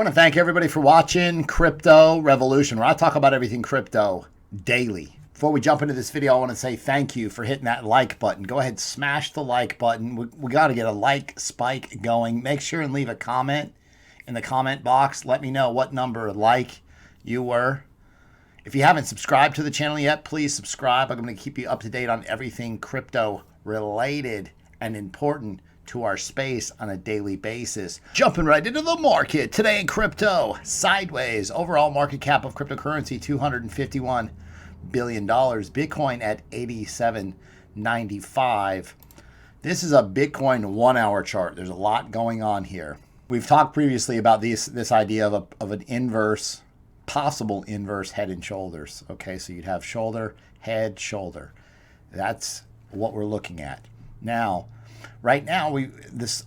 want to thank everybody for watching Crypto Revolution, where I talk about everything crypto daily. Before we jump into this video, I want to say thank you for hitting that like button. Go ahead, smash the like button. We got to get a like spike going. Make sure and leave a comment in the comment box. Let me know what number of like you were. If you haven't subscribed to the channel yet, please subscribe. I'm going to keep you up to date on everything crypto related and important to our space on a daily basis. Jumping right into the market. Today in crypto, sideways. Overall market cap of cryptocurrency, $251 billion. Bitcoin at 87.95. This is a Bitcoin 1 hour chart. There's a lot going on here. We've talked previously about this idea of an inverse, possible inverse head and shoulders. Okay, so you'd have shoulder, head, shoulder. That's what we're looking at. Now, right now,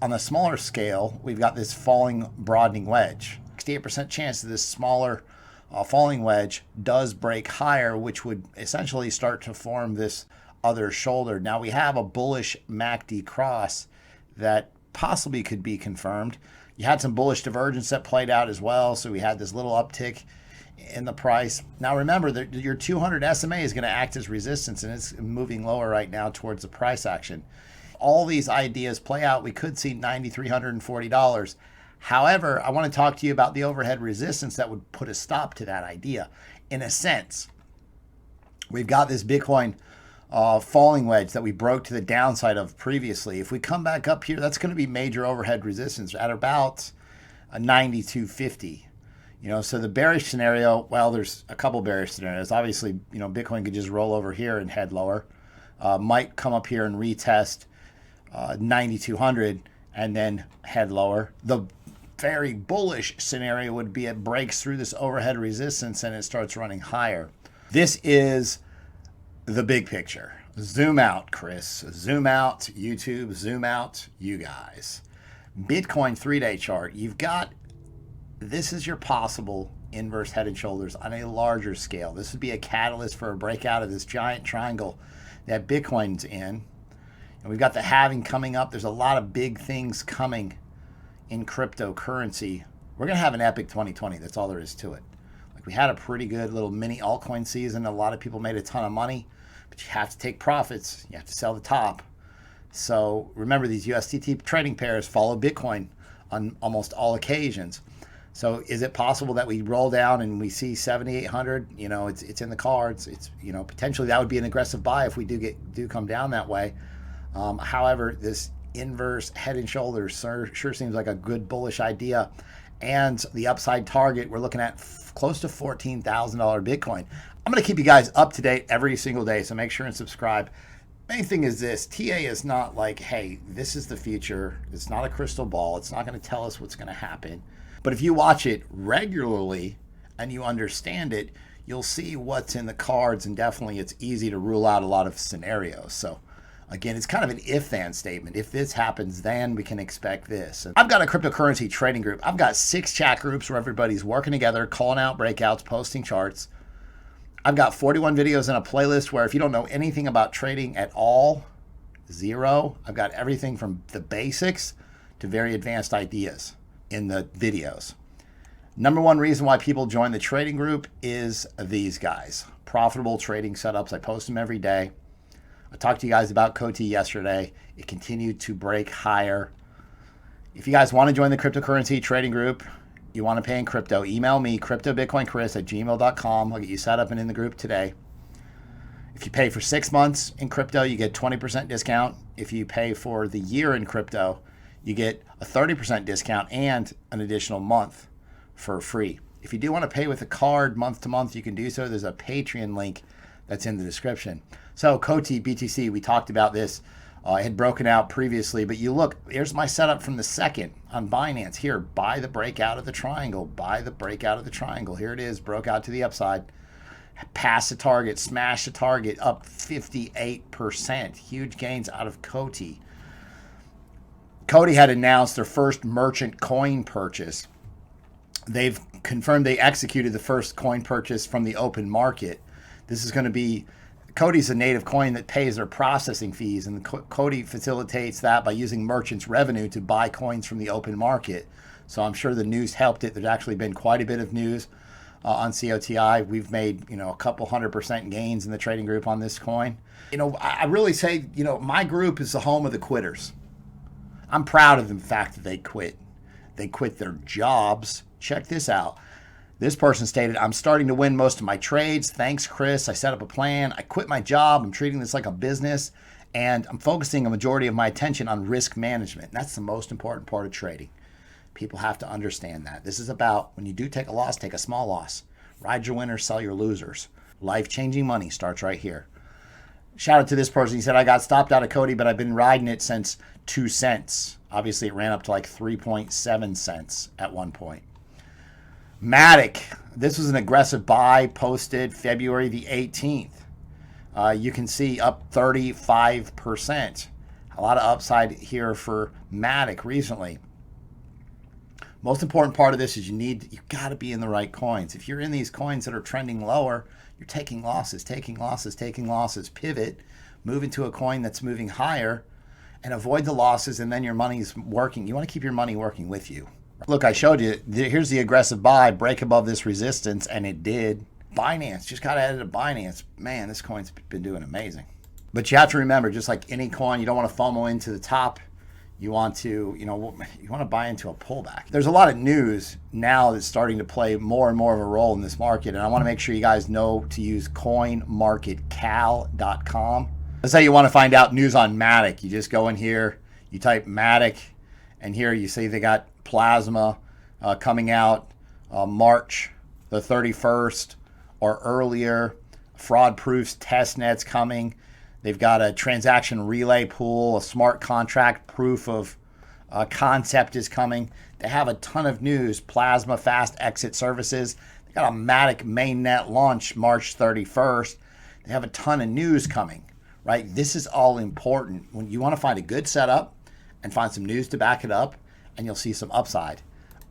on a smaller scale, we've got this falling broadening wedge. 68% chance that this smaller falling wedge does break higher, which would essentially start to form this other shoulder. Now we have a bullish MACD cross that possibly could be confirmed. You had some bullish divergence that played out as well, so we had this little uptick in the price. Now remember that your 200 SMA is going to act as resistance, and it's moving lower right now towards the price action. All these ideas play out, we could see $9,340. However, I want to talk to you about the overhead resistance that would put a stop to that idea. In a sense, we've got this Bitcoin falling wedge that we broke to the downside of previously. If we come back up here, that's going to be major overhead resistance at about 92.50. So the bearish scenario, well, there's a couple bearish scenarios. Obviously, Bitcoin could just roll over here and head lower. Might come up here and retest 9,200 and then head lower. The very bullish scenario would be it breaks through this overhead resistance and it starts running higher. This is the big picture. Zoom out, Chris. Zoom out, YouTube. Zoom out, you guys. Bitcoin 3-day chart. This is your possible inverse head and shoulders on a larger scale. This would be a catalyst for a breakout of this giant triangle that Bitcoin's in. And we've got the halving coming up. There's a lot of big things coming in cryptocurrency. We're going to have an epic 2020. That's all there is to it. We had a pretty good little mini altcoin season. A lot of people made a ton of money, but you have to take profits. You have to sell the top. So remember, these USDT trading pairs follow Bitcoin on almost all occasions. So is it possible that we roll down and we see 7,800? It's in the cards. It's potentially that would be an aggressive buy if we do come down that way. However, this inverse head and shoulders sure seems like a good bullish idea. And the upside target, we're looking at close to $14,000 Bitcoin. I'm going to keep you guys up to date every single day, so make sure and subscribe. Main thing is this: TA is not like, hey, this is the future. It's not a crystal ball. It's not going to tell us what's going to happen. But if you watch it regularly and you understand it, you'll see what's in the cards, and definitely it's easy to rule out a lot of scenarios. So again, it's kind of an if-then statement. If this happens, then we can expect this. And I've got a cryptocurrency trading group. I've got 6 chat groups where everybody's working together, calling out breakouts, posting charts. I've got 41 videos in a playlist where if you don't know anything about trading at all, zero, I've got everything from the basics to very advanced ideas in the videos. Number one reason why people join the trading group is these guys. Profitable trading setups. I post them every day. I talked to you guys about COTI yesterday. It continued to break higher. If you guys want to join the cryptocurrency trading group, you want to pay in crypto, email me, cryptobitcoinchris@gmail.com. I'll get you set up and in the group today. If you pay for 6 months in crypto, you get 20% discount. If you pay for the year in crypto, you get a 30% discount and an additional month for free. If you do want to pay with a card month to month, you can do so. There's a Patreon link that's in the description. So COTI, BTC, we talked about this. I had broken out previously, but you look, here's my setup from the second on Binance. Here, buy the breakout of the triangle, buy the breakout of the triangle. Here it is, broke out to the upside. Pass the target, smash the target, up 58%. Huge gains out of COTI. COTI had announced their first merchant coin purchase. They've confirmed they executed the first coin purchase from the open market. This is going to be, COTI's a native coin that pays their processing fees, and COTI facilitates that by using merchants' revenue to buy coins from the open market. So I'm sure the news helped it. There's actually been quite a bit of news on COTI. We've made, a couple 100% gains in the trading group on this coin. I really say, my group is the home of the quitters. I'm proud of the fact that they quit. They quit their jobs. Check this out. This person stated, I'm starting to win most of my trades. Thanks, Chris. I set up a plan. I quit my job. I'm treating this like a business. And I'm focusing a majority of my attention on risk management. That's the most important part of trading. People have to understand that. This is about when you do take a loss, take a small loss. Ride your winners, sell your losers. Life-changing money starts right here. Shout out to this person. He said, I got stopped out of Cody, but I've been riding it since 2 cents. Obviously, it ran up to like 3.7 cents at one point. MATIC. This was an aggressive buy posted February the 18th. You can see up 35%. A lot of upside here for MATIC recently. Most important part of this is you got to be in the right coins. If you're in these coins that are trending lower, you're taking losses. Pivot, move into a coin that's moving higher, and avoid the losses, and then your money's working. You want to keep your money working with you. Look, I showed you. Here's the aggressive buy, break above this resistance, and it did. Binance, just got added to Binance. Man, this coin's been doing amazing. But you have to remember, just like any coin, you don't want to FOMO into the top. You want to, you want to buy into a pullback. There's a lot of news now that's starting to play more and more of a role in this market, and I want to make sure you guys know to use coinmarketcal.com. Let's say you want to find out news on MATIC. You just go in here, you type MATIC, and here you see they got plasma coming out March the 31st or earlier. Fraud proofs, test nets coming. They've got a transaction relay pool, a smart contract proof of concept is coming. They have a ton of news. Plasma fast exit services. They got a MATIC mainnet launch March 31st. They have a ton of news coming, right? This is all important. When you want to find a good setup and find some news to back it up, and you'll see some upside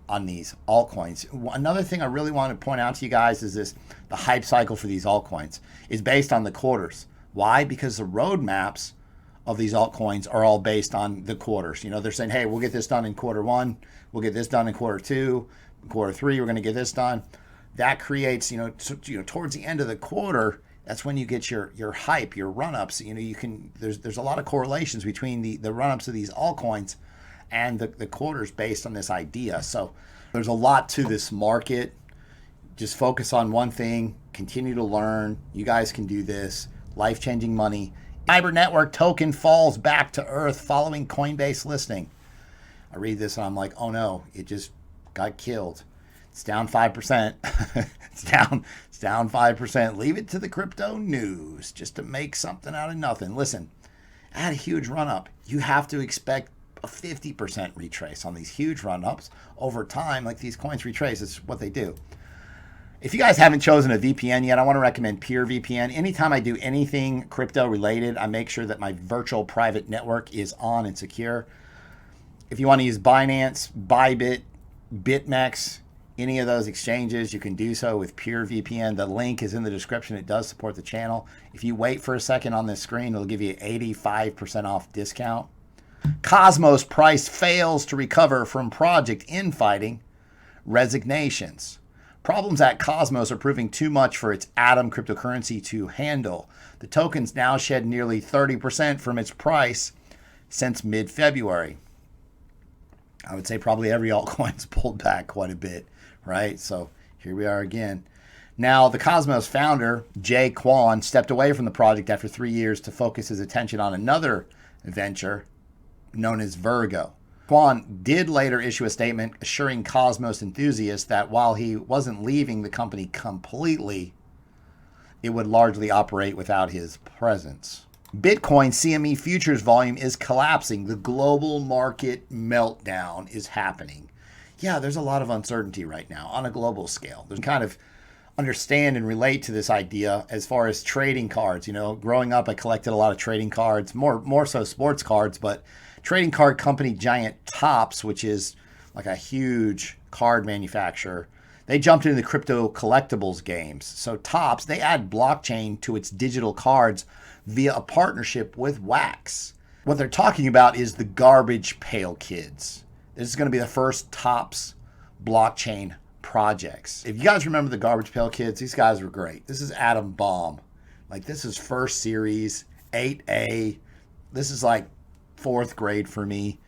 on these altcoins. Another thing I really want to point out to you guys is the hype cycle for these altcoins is based on the quarters. Why? Because the roadmaps of these altcoins are all based on the quarters. They're saying, hey, we'll get this done in quarter 1. We'll get this done in quarter 2. In quarter 3, we're going to get this done. That creates, towards the end of the quarter, that's when you get your hype, your run-ups. There's a lot of correlations between the run-ups of these altcoins and the quarters based on this idea. So there's a lot to this market. Just focus on one thing. Continue to learn. You guys can do this. Life-changing money. Cyber Network token falls back to earth following Coinbase listing. I read this and I'm like, oh no, it just got killed. It's down 5%. It's down 5%. Leave it to the crypto news just to make something out of nothing. Listen, I had a huge run-up. You have to expect a 50% retrace on these huge run-ups over time. Like these coins retrace, it's what they do. If you guys haven't chosen a VPN yet, I want to recommend PureVPN. Anytime I do anything crypto related, I make sure that my virtual private network is on and secure. If you want to use Binance, Bybit, BitMEX, any of those exchanges, you can do so with PureVPN. The link is in the description. It does support the channel. If you wait for a second on this screen, it'll give you an 85% off discount. Cosmos price fails to recover from project infighting resignations. Problems at Cosmos are proving too much for its Atom cryptocurrency to handle. The token's now shed nearly 30% from its price since mid-February. I would say probably every altcoin's pulled back quite a bit, right? So here we are again. Now, the Cosmos founder, Jae Kwon, stepped away from the project after 3 years to focus his attention on another venture known as Virgo. Kwon did later issue a statement assuring Cosmos enthusiasts that while he wasn't leaving the company completely, it would largely operate without his presence. Bitcoin CME futures volume is collapsing. The global market meltdown is happening. Yeah, there's a lot of uncertainty right now on a global scale. There's kind of understand and relate to this idea as far as trading cards. Growing up, I collected a lot of trading cards, more so sports cards, but trading card company giant Topps, which is like a huge card manufacturer, they jumped into the crypto collectibles games. So Topps, they add blockchain to its digital cards via a partnership with Wax. What they're talking about is the garbage pail kids. This is going to be the first TOPS blockchain projects. If you guys remember the Garbage Pail Kids, these guys were great. This is Atom Bomb. Like, this is first series, 8A. This is like fourth grade for me.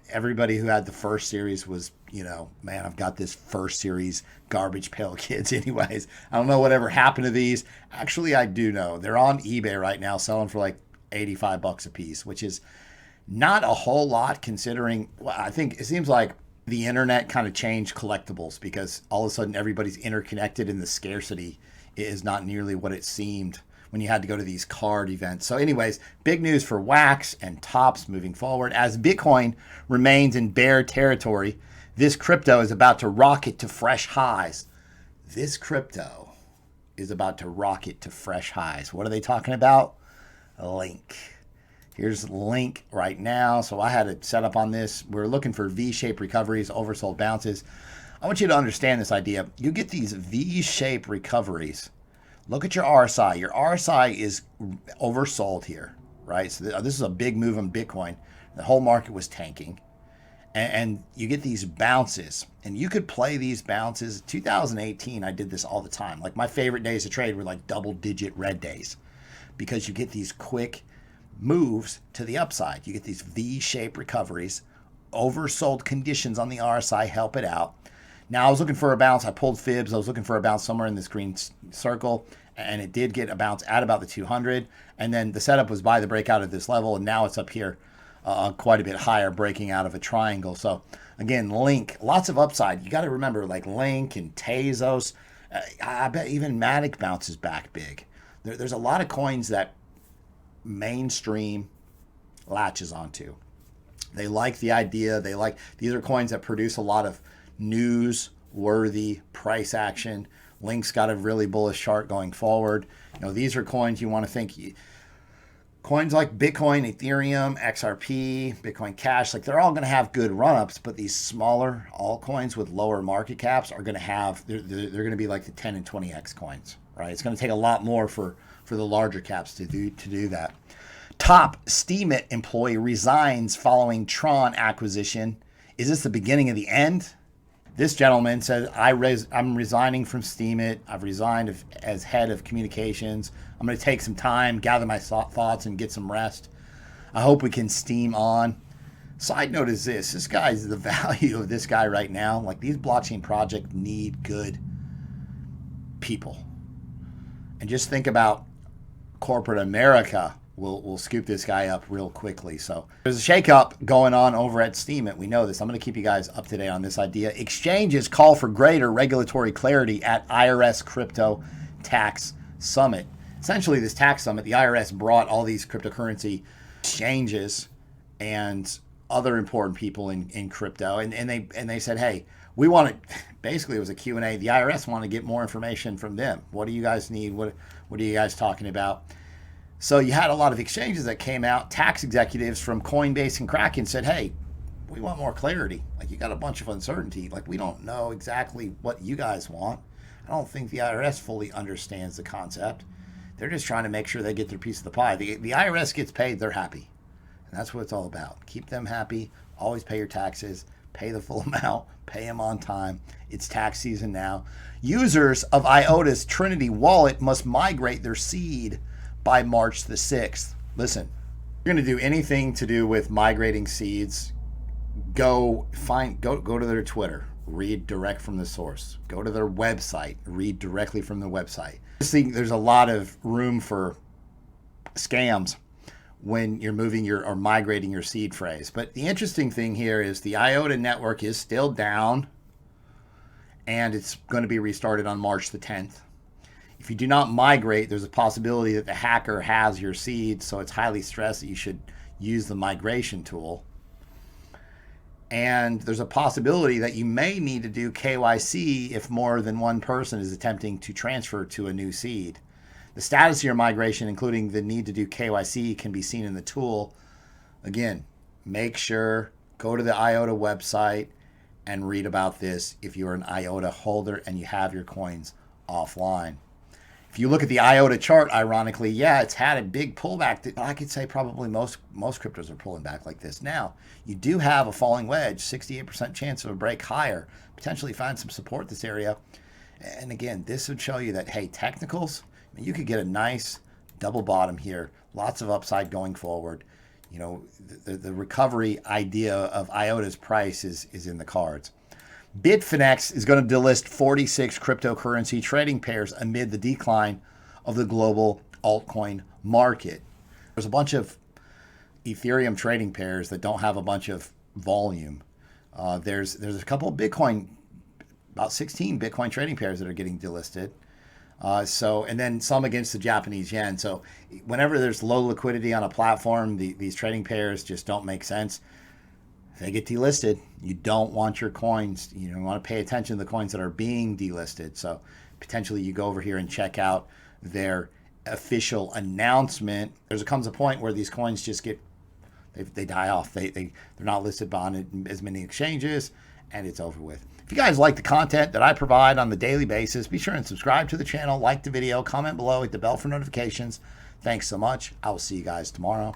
Everybody who had the first series was, man, I've got this first series Garbage Pail Kids anyways. I don't know whatever happened to these. Actually, I do know. They're on eBay right now selling for like $85 a piece, which is not a whole lot considering, well, I think it seems like the internet kind of changed collectibles because all of a sudden everybody's interconnected and the scarcity is not nearly what it seemed when you had to go to these card events. So anyways, big news for Wax and TOPS moving forward. As Bitcoin remains in bear territory, this crypto is about to rocket to fresh highs. This crypto is about to rocket to fresh highs. What are they talking about? Link. Here's Link right now. So I had it set up on this. We're looking for V-shaped recoveries, oversold bounces. I want you to understand this idea. You get these V-shaped recoveries. Look at your RSI. Your RSI is oversold here, right? So this is a big move on Bitcoin. The whole market was tanking. And you get these bounces. And you could play these bounces. 2018, I did this all the time. Like, my favorite days to trade were like double-digit red days because you get these quick moves to the upside. You get these V-shaped recoveries. Oversold conditions on the RSI help it out. Now, I was looking for a bounce. I pulled fibs. I was looking for a bounce somewhere in this green circle, and it did get a bounce at about the 200. And then the setup was by the breakout at this level, and now it's up here quite a bit higher, breaking out of a triangle. So, again, Link, lots of upside. You got to remember, like Link and Tezos. I bet even MATIC bounces back big. There's a lot of coins that mainstream latches onto. They like the idea. These are coins that produce a lot of news-worthy price action. Link's got a really bullish chart going forward. These are coins you want to think. Coins like Bitcoin, Ethereum, XRP, Bitcoin Cash, like they're all going to have good run-ups, but these smaller altcoins with lower market caps are going to have, they're going to be like the 10 and 20x coins, right? It's going to take a lot more for the larger caps to do that. Top Steem employee resigns following Tron acquisition. Is this the beginning of the end? This gentleman said, I'm resigning from Steem. I've resigned as head of communications. I'm going to take some time, gather my thoughts, and get some rest. I hope we can steam on. Side note is this guy's the value of this guy right now. Like, these blockchain projects need good people. And just think about corporate America will scoop this guy up real quickly. So there's a shakeup going on over at Steem. We know this. I'm going to keep you guys up to date on this idea. Exchanges call for greater regulatory clarity at IRS Crypto Tax Summit. Essentially, this tax summit, the IRS brought all these cryptocurrency exchanges and other important people in crypto, and they said, hey, we want to. Basically, it was a Q&A. The IRS wanted to get more information from them. What do you guys need? What are you guys talking about? So you had a lot of exchanges that came out. Tax executives from Coinbase and Kraken said, hey, we want more clarity. Like, you got a bunch of uncertainty. Like, we don't know exactly what you guys want. I don't think the IRS fully understands the concept. They're just trying to make sure they get their piece of the pie. The IRS gets paid, they're happy. And that's what it's all about. Keep them happy. Always pay your taxes. Pay the full amount. Pay them on time. It's tax season now. Users of Iota's Trinity wallet must migrate their seed by March the 6th. Listen, you're going to do anything to do with migrating seeds, go to their Twitter, read direct from the source. Go to their website, read directly from the website. I just think there's a lot of room for scams when you're moving or migrating your seed phrase. But the interesting thing here is the Iota network is still down, and it's going to be restarted on March the 10th. If you do not migrate, there's a possibility that the hacker has your seed, so it's highly stressed that you should use the migration tool. And there's a possibility that you may need to do KYC if more than one person is attempting to transfer to a new seed. The status of your migration, including the need to do KYC, can be seen in the tool. Again, make sure, go to the Iota website and read about this if you're an Iota holder and you have your coins offline. If If you look at the Iota chart, ironically, yeah, it's had a big pullback. I could say probably most cryptos are pulling back like this. Now, you do have a falling wedge, 68% chance of a break higher, potentially find some support this area. And again, this would show you that, hey, technicals, you could get a nice double bottom here, lots of upside going forward. You know, the recovery idea of Iota's price is in the cards. Bitfinex is going to delist 46 cryptocurrency trading pairs amid the decline of the global altcoin market. There's a bunch of Ethereum trading pairs that don't have a bunch of volume. There's a couple of Bitcoin, about 16 Bitcoin trading pairs that are getting delisted. And then some against the Japanese yen. So whenever there's low liquidity on a platform, these trading pairs just don't make sense. If they get delisted, you don't want your coins. You want to pay attention to the coins that are being delisted. So potentially you go over here and check out their official announcement. Comes a point where these coins just they die off. They're not listed on as many exchanges, and it's over with. If you guys like the content that I provide on the daily basis, be sure and subscribe to the channel, like the video, comment below, hit the bell for notifications. Thanks so much. I will see you guys tomorrow.